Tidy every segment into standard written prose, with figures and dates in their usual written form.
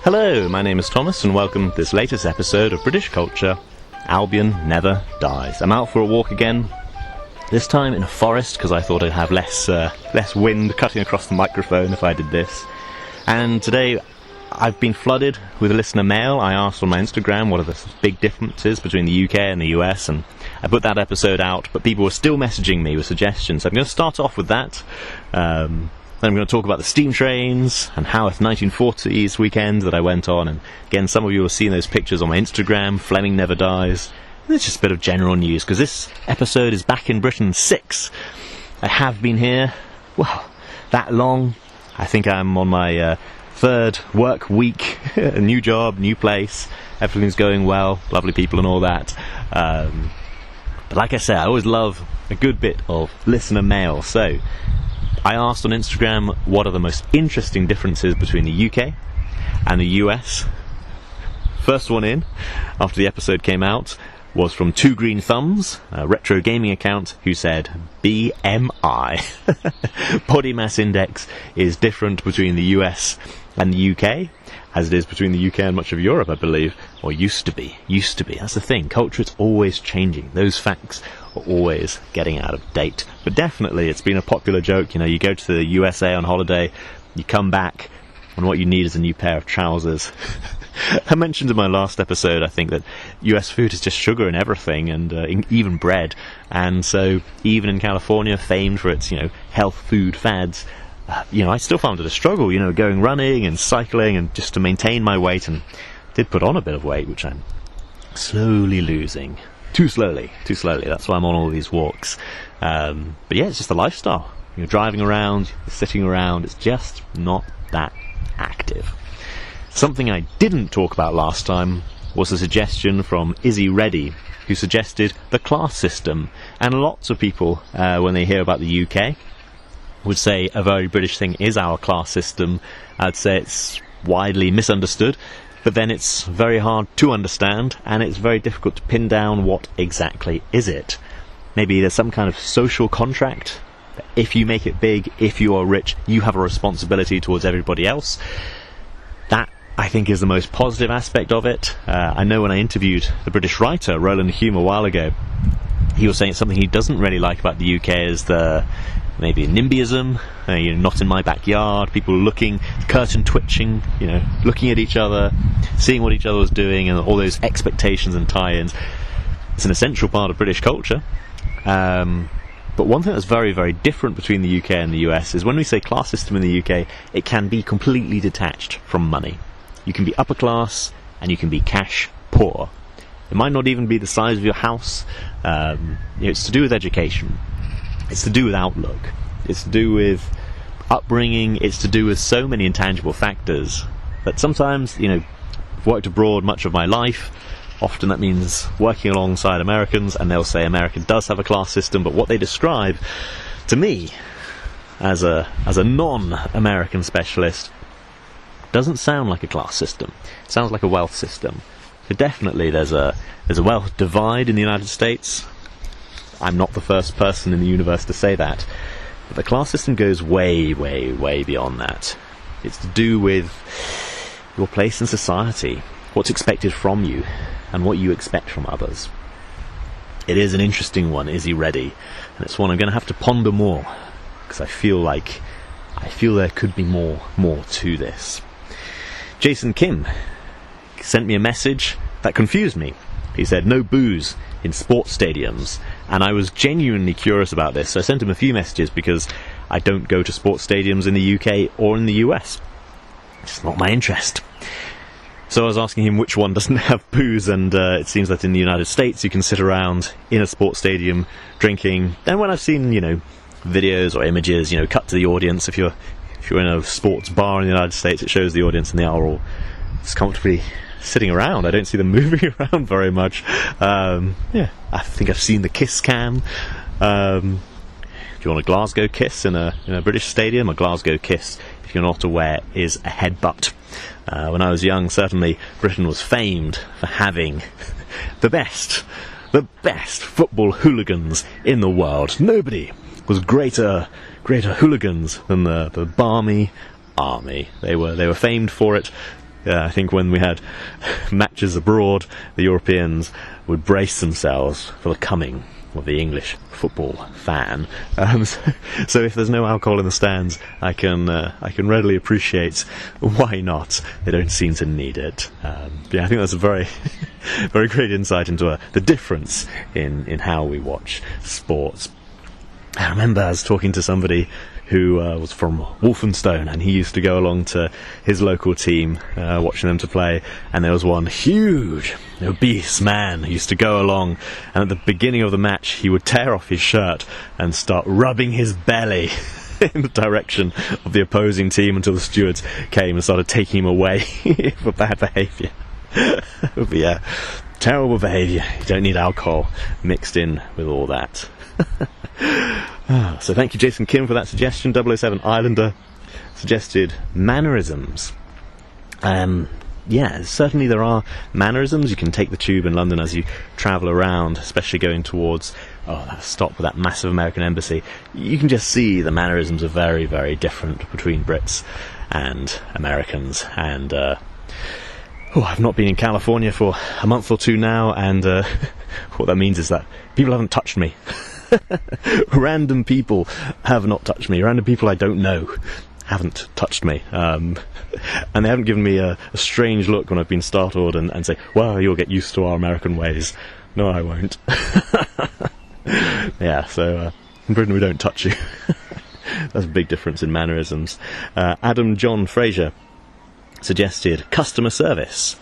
Hello, my name is Thomas and welcome to this latest episode of British Culture, Albion Never Dies. I'm out for a walk again, this time in a forest because I thought I'd have less wind cutting across the microphone if I did this. And today I've been flooded with listener mail. I asked on my Instagram what are the big differences between the UK and the US, and I put that episode out, but people were still messaging me with suggestions. So I'm going to start off with that. Then I'm going to talk about the steam trains and Haworth 1940s weekend that I went on. And again, some of you will see those pictures on my Instagram, Fleming Never Dies. And it's just a bit of general news, because this episode is back in Britain 6. I have been here, well, that long. I think I'm on my third work week, a new job, new place. Everything's going well, lovely people and all that. But like I say, I always love a good bit of listener mail. So I asked on Instagram what are the most interesting differences between the UK and the US. First one in, after the episode came out, was from Two Green Thumbs, a retro gaming account, who said BMI. Body mass index is different between the US and the UK, as it is between the UK and much of Europe, I believe. Or used to be. That's the thing. Culture is always changing. Those facts are always getting out of date. But definitely, it's been a popular joke. You know, you go to the USA on holiday, you come back, and what you need is a new pair of trousers. I mentioned in my last episode, I think, that US food is just sugar and everything, and even bread. And so, even in California, famed for its, health food fads, I still found it a struggle, going running and cycling and just to maintain my weight, and did put on a bit of weight, which I'm slowly losing. Too slowly. That's why I'm on all these walks. But yeah, it's just a lifestyle. You're driving around, you're sitting around, it's just not that active. Something I didn't talk about last time was a suggestion from Izzy Reddy, who suggested the class system. And lots of people, when they hear about the UK, would say a very British thing is our class system. I'd say it's widely misunderstood, but then it's very hard to understand, and it's very difficult to pin down what exactly is it. Maybe there's some kind of social contract. If you make it big, if you are rich, you have a responsibility towards everybody else. That, I think, is the most positive aspect of it. I know when I interviewed the British writer Roland Hume a while ago, he was saying something he doesn't really like about the UK is the maybe NIMBYism, not in my backyard, people looking, curtain twitching, looking at each other, seeing what each other was doing, and all those expectations and tie-ins. It's an essential part of British culture. But one thing that's very, very different between the UK and the US is when we say class system in the UK, it can be completely detached from money. You can be upper class and you can be cash poor. It might not even be the size of your house. It's to do with education. It's to do with outlook. It's to do with upbringing. It's to do with so many intangible factors that sometimes, I've worked abroad much of my life. Often that means working alongside Americans, and they'll say America does have a class system, but what they describe to me as a non-American specialist doesn't sound like a class system. It sounds like a wealth system. So definitely there's a wealth divide in the United States. I'm not the first person in the universe to say that. But the class system goes way, way, way beyond that. It's to do with your place in society, what's expected from you, and what you expect from others. It is an interesting one, Izzy Reddy, and it's one I'm going to have to ponder more, because I feel there could be more to this. Jason Kim sent me a message that confused me. He said, no booze in sports stadiums. And I was genuinely curious about this, so I sent him a few messages because I don't go to sports stadiums in the UK or in the US. It's not my interest. So I was asking him which one doesn't have booze, and it seems that in the United States you can sit around in a sports stadium drinking. And when I've seen, videos or images, cut to the audience, if you're in a sports bar in the United States, it shows the audience and they are all just comfortably sitting around. I don't see them moving around very much. I think I've seen the kiss cam. Do you want a Glasgow kiss in a British stadium? A Glasgow kiss, if you're not aware, is a headbutt. When I was young, certainly Britain was famed for having the best football hooligans in the world. Nobody was greater hooligans than the Barmy Army. They were famed for it. I think when we had matches abroad, the Europeans would brace themselves for the coming of the English football fan. So if there's no alcohol in the stands, I can readily appreciate why not. They don't seem to need it. Yeah, I think that's a very very great insight into the difference in how we watch sports. I remember I was talking to somebody who was from Walthamstow, and he used to go along to his local team, watching them to play, and there was one huge, obese man who used to go along, and at the beginning of the match he would tear off his shirt and start rubbing his belly in the direction of the opposing team until the stewards came and started taking him away for bad behaviour. But yeah, terrible behaviour. You don't need alcohol mixed in with all that. So thank you, Jason Kim, for that suggestion. 007 Islander suggested mannerisms. Yeah, certainly there are mannerisms. You can take the tube in London as you travel around, especially going towards that stop with that massive American embassy. You can just see the mannerisms are very, very different between Brits and Americans. And I've not been in California for a month or two now, and what that means is that people haven't touched me. Random people have not touched me. Random people I don't know haven't touched me. And they haven't given me a strange look when I've been startled and say, well, you'll get used to our American ways. No, I won't. Yeah, so in Britain we don't touch you. That's a big difference in mannerisms. Adam John Fraser suggested customer service.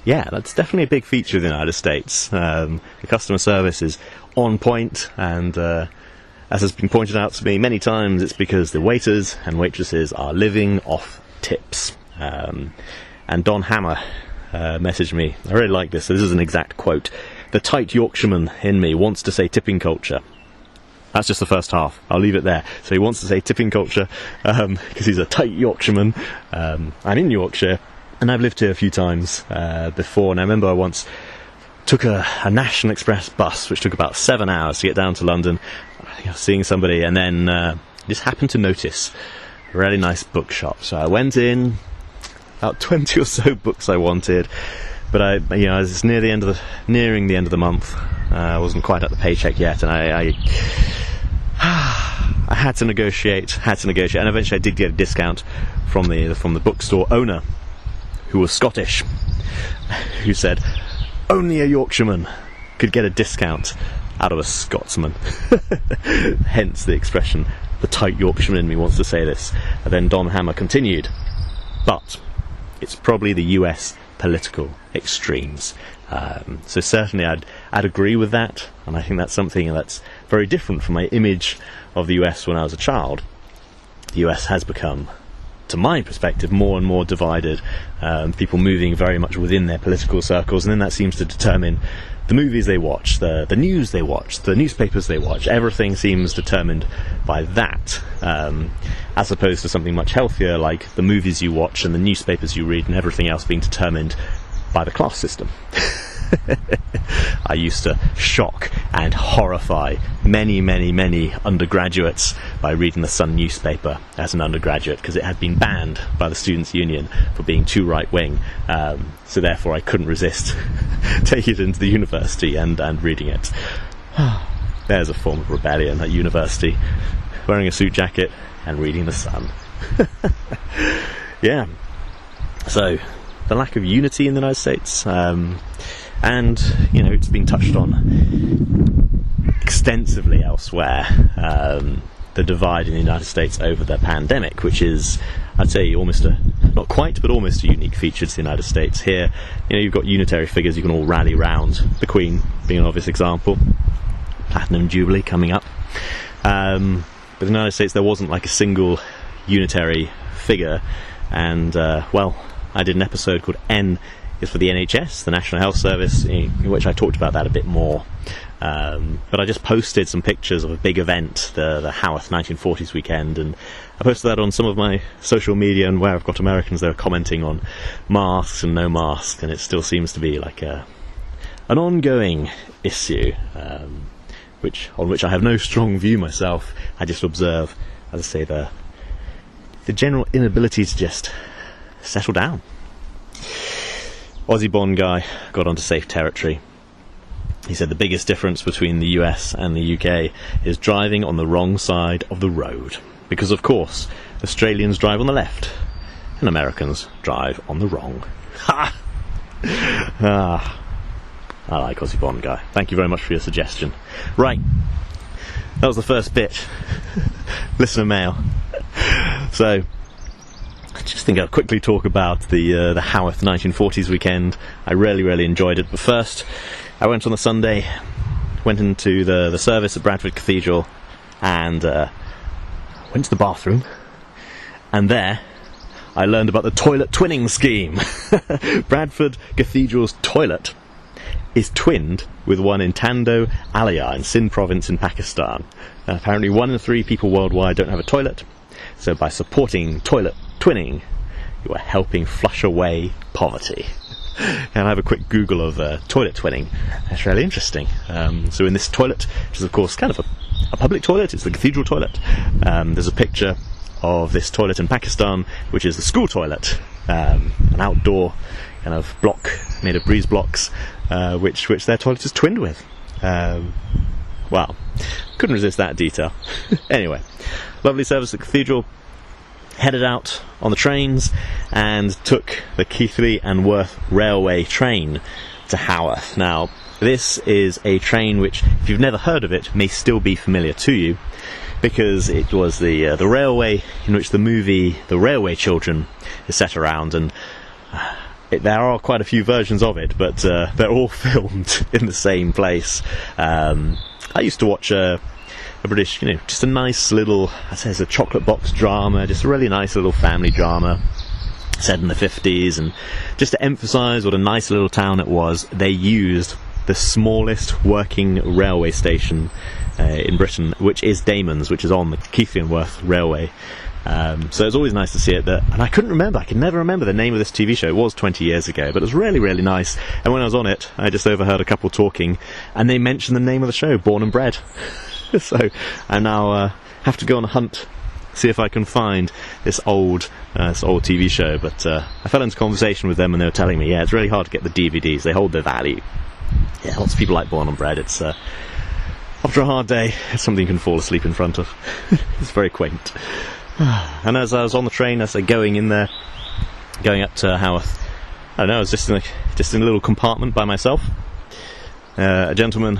Yeah, that's definitely a big feature of the United States. The customer service is on point, and as has been pointed out to me many times, it's because the waiters and waitresses are living off tips. And Don Hammer messaged me. I really like this. So this is an exact quote. The tight Yorkshireman in me wants to say tipping culture. That's just the first half. I'll leave it there. So he wants to say tipping culture because he's a tight Yorkshireman. I'm in Yorkshire, and I've lived here a few times before, and I remember I once took a National Express bus, which took about 7 hours to get down to London, seeing somebody, and then just happened to notice a really nice bookshop. So I went in, about 20 or so books I wanted, but I was nearing the end of the month. I wasn't quite at the paycheck yet, and I had to negotiate, and eventually I did get a discount from the bookstore owner, who was Scottish, who said only a Yorkshireman could get a discount out of a Scotsman. Hence the expression, the tight Yorkshireman in me wants to say this. And then Don Hammer continued, but it's probably the US political extremes. So certainly I'd agree with that, and I think that's something that's very different from my image of the US when I was a child. The US has become, to my perspective, more and more divided, people moving very much within their political circles, and then that seems to determine the movies they watch, the news they watch, the newspapers they watch. Everything seems determined by that, as opposed to something much healthier like the movies you watch and the newspapers you read, and everything else being determined by the class system. I used to shock and horrify many, many, many undergraduates by reading the Sun newspaper as an undergraduate, because it had been banned by the Students' Union for being too right-wing. So therefore I couldn't resist taking it into the university and reading it. There's a form of rebellion at university, wearing a suit jacket and reading the Sun. Yeah. So the lack of unity in the United States, and it's been touched on extensively elsewhere, the divide in the United States over the pandemic, which is, I'd say, almost not quite, but almost a unique feature to the United States. Here, you've got unitary figures, you can all rally round, the Queen being an obvious example, Platinum Jubilee coming up, but in the United States there wasn't like a single unitary figure, and I did an episode called N is for the NHS, the National Health Service, in which I talked about that a bit more. But I just posted some pictures of a big event, the Howarth 1940s weekend, and I posted that on some of my social media, and where I've got Americans, they're commenting on masks and no masks, and it still seems to be like an ongoing issue, on which I have no strong view myself. I just observe, as I say, the general inability to just settle down. Aussie Bond guy got onto safe territory. He said the biggest difference between the US and the UK is driving on the wrong side of the road. Because, of course, Australians drive on the left and Americans drive on the wrong. Ha! I like Aussie Bond guy. Thank you very much for your suggestion. Right, that was the first bit. Listener mail. So, I just think I'll quickly talk about the Haworth 1940s weekend. I really enjoyed it. But first, I went on a Sunday, went into the service at Bradford Cathedral, and went to the bathroom, and there I learned about the toilet twinning scheme. Bradford Cathedral's toilet is twinned with one in Tando, Alia in Sindh province in Pakistan. Apparently 1 in 3 people worldwide don't have a toilet, so by supporting toilet twinning, you are helping flush away poverty. And I have a quick Google of toilet twinning. It's really interesting. So in this toilet, which is of course kind of a public toilet, it's the cathedral toilet, there's a picture of this toilet in Pakistan, which is the school toilet, an outdoor kind of block made of breeze blocks, which their toilet is twinned with. Wow, couldn't resist that detail. Anyway, lovely service at the cathedral. Headed out on the trains and took the Keighley and Worth Railway train to Haworth. Now, this is a train which, if you've never heard of it, may still be familiar to you, because it was the railway in which the movie The Railway Children is set around, and there are quite a few versions of it, but they're all filmed in the same place. I used to watch a British, just a nice little, I'd say it's a chocolate box drama, just a really nice little family drama set in the 50s, and just to emphasise what a nice little town it was, they used the smallest working railway station in Britain, which is Damon's, which is on the Keighley and Worth Railway. So it's always nice to see it there. And I could never remember the name of this TV show. It was 20 years ago, but it was really nice. And when I was on it, I just overheard a couple talking, and they mentioned the name of the show, Born and Bred. So I now have to go on a hunt, see if I can find this old TV show. But I fell into conversation with them, and they were telling me, it's really hard to get the DVDs. They hold their value. Yeah, lots of people like Born and Bred. It's after a hard day, it's something you can fall asleep in front of. It's very quaint. And as I was on the train, as I going up to Haworth, I don't know, I was just in a little compartment by myself. A gentleman,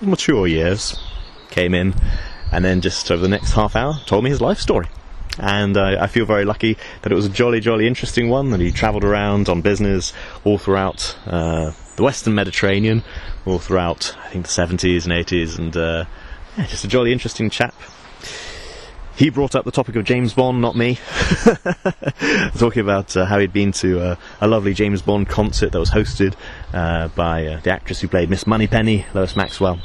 mature years, came in, and then just over the next half hour told me his life story. And I feel very lucky that it was a jolly interesting one, that he travelled around on business all throughout the Western Mediterranean, all throughout, I think, the 70s and 80s, and just a jolly interesting chap. He brought up the topic of James Bond, not me. Talking about how he'd been to a lovely James Bond concert that was hosted by the actress who played Miss Moneypenny, Lois Maxwell.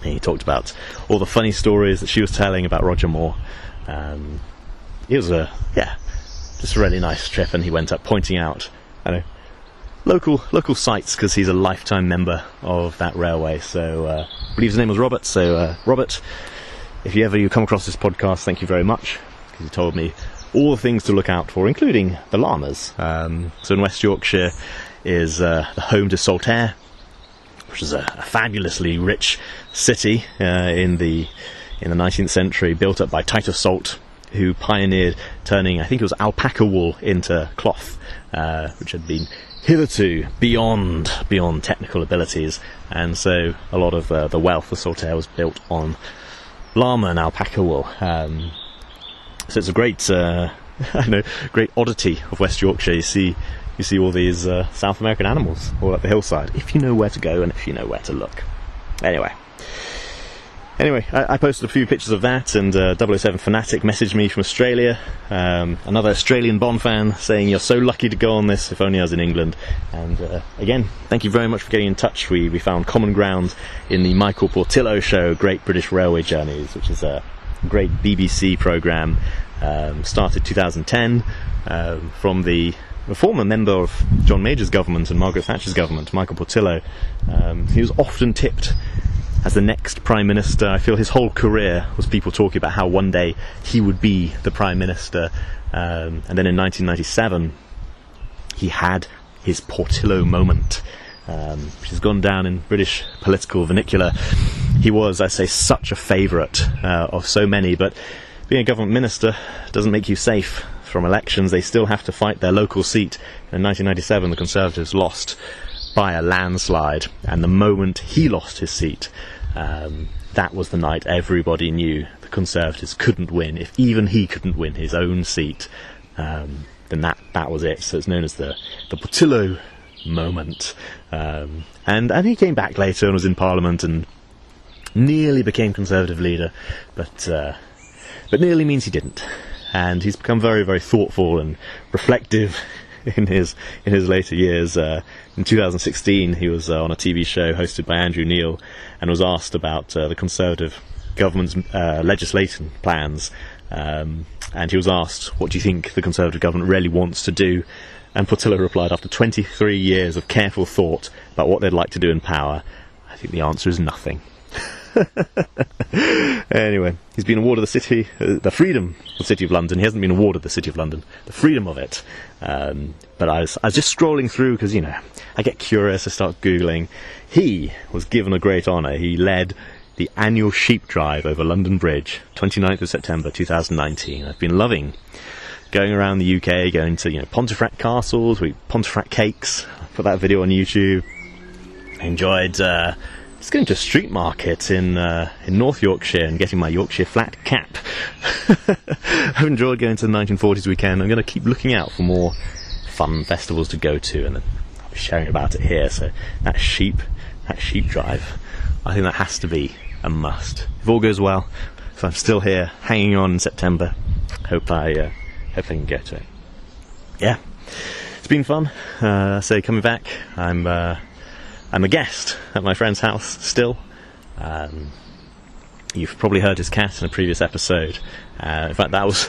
And he talked about all the funny stories that she was telling about Roger Moore. It was just a really nice trip, and he went up pointing out, local sites, because he's a lifetime member of that railway. So I believe his name was Robert. So Robert, if you come across this podcast, thank you very much, because he told me all the things to look out for, including the llamas. So in West Yorkshire is the home to Saltaire, which is a fabulously rich city in the 19th century, built up by Titus Salt, who pioneered turning, I think it was alpaca wool into cloth, which had been hitherto beyond technical abilities, and so a lot of the wealth of Saltaire was built on llama and alpaca wool. So it's a great great oddity of West Yorkshire. You see all these South American animals all up the hillside, if you know where to go and if you know where to look. Anyway, I posted a few pictures of that, and 007 Fanatic messaged me from Australia, another Australian Bond fan, saying, "You're so lucky to go on this, if only I was in England." And again, thank you very much for getting in touch. We found common ground in the Michael Portillo show, Great British Railway Journeys, which is a great BBC programme, started 2010, from the former member of John Major's government and Margaret Thatcher's government, Michael Portillo. He was often tipped as the next Prime Minister. I feel his whole career was people talking about how one day he would be the Prime Minister. And then in 1997, he had his Portillo moment, which has gone down in British political vernacular. He was, I say, such a favourite of so many, but being a government minister doesn't make you safe from elections. They still have to fight their local seat. In 1997, the Conservatives lost by a landslide, and the moment he lost his seat, that was the night everybody knew the Conservatives couldn't win. If even he couldn't win his own seat, then that was it. So it's known as the Portillo moment. And he came back later and was in Parliament and nearly became Conservative leader, but nearly means he didn't. And he's become very, very thoughtful and reflective in his later years. In 2016, he was on a TV show hosted by Andrew Neil and was asked about the Conservative government's legislation plans. And he was asked, what do you think the Conservative government really wants to do? And Portillo replied, after 23 years of careful thought about what they'd like to do in power, I think the answer is nothing. Anyway, he's been awarded the freedom of the City of London. He hasn't been awarded the City of London, the freedom of it. But I was just scrolling through because, I get curious, I start Googling. He was given a great honour. He led the annual sheep drive over London Bridge, 29th of September 2019. I've been loving going around the UK, going to Pontefract castles, we eat Pontefract cakes. I put that video on YouTube. I enjoyed just going to a street market in North Yorkshire and getting my Yorkshire flat cap. I've enjoyed going to the 1940s weekend. I'm going to keep looking out for more fun festivals to go to, and I'll be sharing about it here. So that sheep drive, I think that has to be a must. If all goes well, if I'm still here hanging on in September, hope I can get to it. Yeah, it's been fun. So coming back, I'm a guest at my friend's house still. You've probably heard his cat in a previous episode. In fact, that was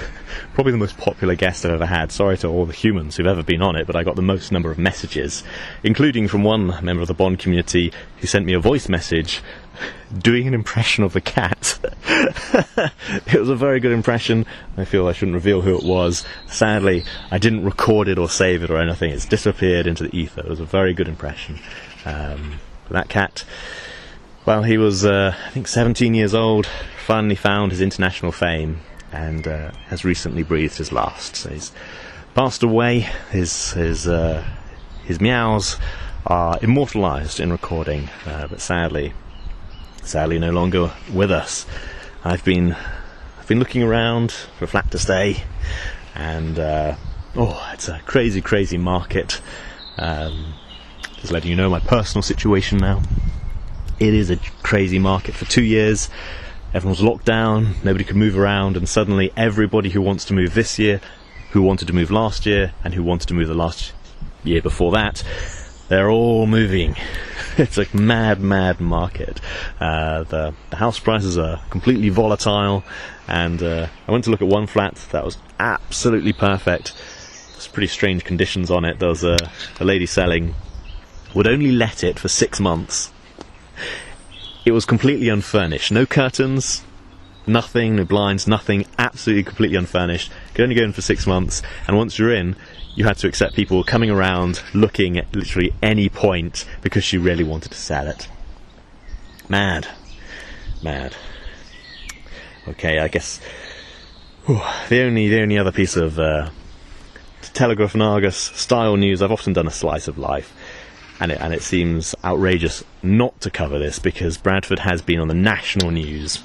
probably the most popular guest I've ever had. Sorry to all the humans who've ever been on it, but I got the most number of messages, including from one member of the Bond community who sent me a voice message doing an impression of the cat. It was a very good impression. I feel I shouldn't reveal who it was. Sadly, I didn't record it or save it or anything. It's disappeared into the ether. It was a very good impression. That cat, well, he was, I think, 17 years old, finally found his international fame, and has recently breathed his last. So he's passed away. His meows are immortalised in recording, but sadly no longer with us. I've been looking around for a flat to stay, and it's a crazy market. Just letting you know my personal situation now. It is a crazy market. For 2 years, everyone was locked down, nobody could move around, and suddenly everybody who wants to move this year, who wanted to move last year, and who wanted to move the last year before that, they're all moving. It's a mad market. The house prices are completely volatile, and I went to look at one flat that was absolutely perfect. There's pretty strange conditions on it. There was a lady selling, would only let it for 6 months. It was completely unfurnished. No curtains, nothing, no blinds, nothing, absolutely completely unfurnished. Could only go in for 6 months, and once you're in, you had to accept people coming around looking at literally any point because she really wanted to sell it. Mad. Okay, I guess the only other piece of Telegraph and Argus style news, I've often done a slice of life, and it seems outrageous not to cover this because Bradford has been on the national news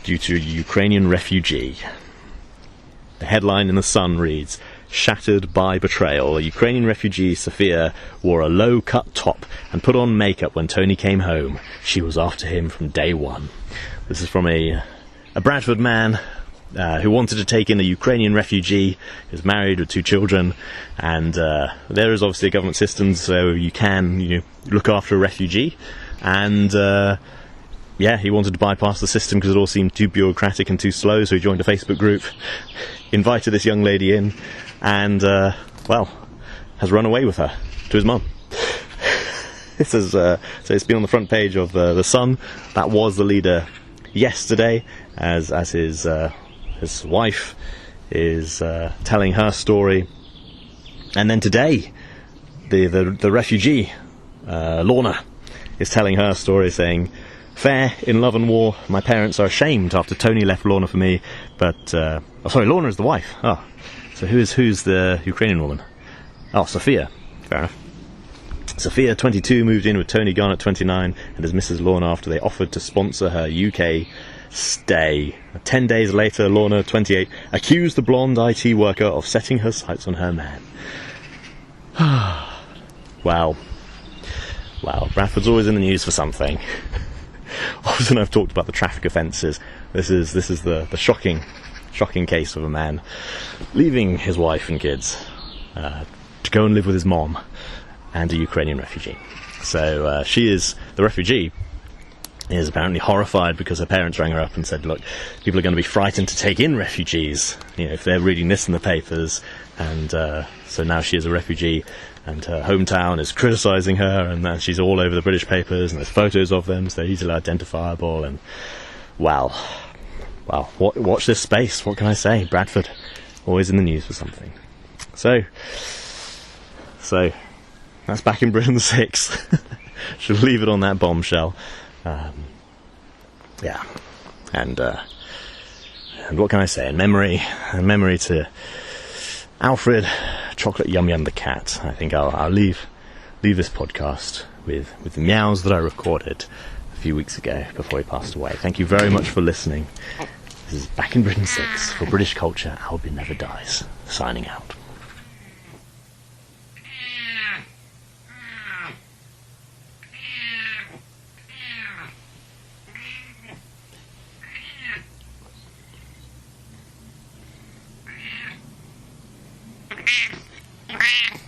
due to a Ukrainian refugee. The headline in The Sun reads, "Shattered by betrayal. A Ukrainian refugee, Sophia, wore a low-cut top and put on makeup when Tony came home. She was after him from day one." This is from a Bradford man who wanted to take in a Ukrainian refugee. He was married with 2 children, and there is obviously a government system, so you can look after a refugee. And he wanted to bypass the system because it all seemed too bureaucratic and too slow, so he joined a Facebook group, invited this young lady in, and has run away with her to his mum. This is so it's been on the front page of The Sun. That was the leader yesterday, as his wife is telling her story, and then today the refugee, Lorna, is telling her story, saying, "Fair in love and war, my parents are ashamed after Tony left Lorna for me, but, Lorna is the wife. Oh, so who's the Ukrainian woman? Oh, Sophia. Fair enough. Sophia, 22, moved in with Tony Garnett, 29, and is Mrs. Lorna after they offered to sponsor her UK stay. 10 days later, Lorna, 28, accused the blonde IT worker of setting her sights on her man." Wow. Bradford's always in the news for something. Often I've talked about the traffic offences. This is the shocking case of a man leaving his wife and kids to go and live with his mom and a Ukrainian refugee. So the refugee is apparently horrified because her parents rang her up and said, "Look, people are going to be frightened to take in refugees, if they're reading this in the papers." And so now she is a refugee, and her hometown is criticising her, and she's all over the British papers, and there's photos of them, so easily identifiable. And wow, watch this space. What can I say? Bradford, always in the news for something. So that's Back in Britain 6. Should leave it on that bombshell. And what can I say? In memory to Alfred Chocolate Yumyum the cat, I think I'll leave this podcast with the meows that I recorded a few weeks ago before he passed away. Thank you very much for listening. This is Back in Britain 6 for British Culture. Albion Never Dies. Signing out. Quack.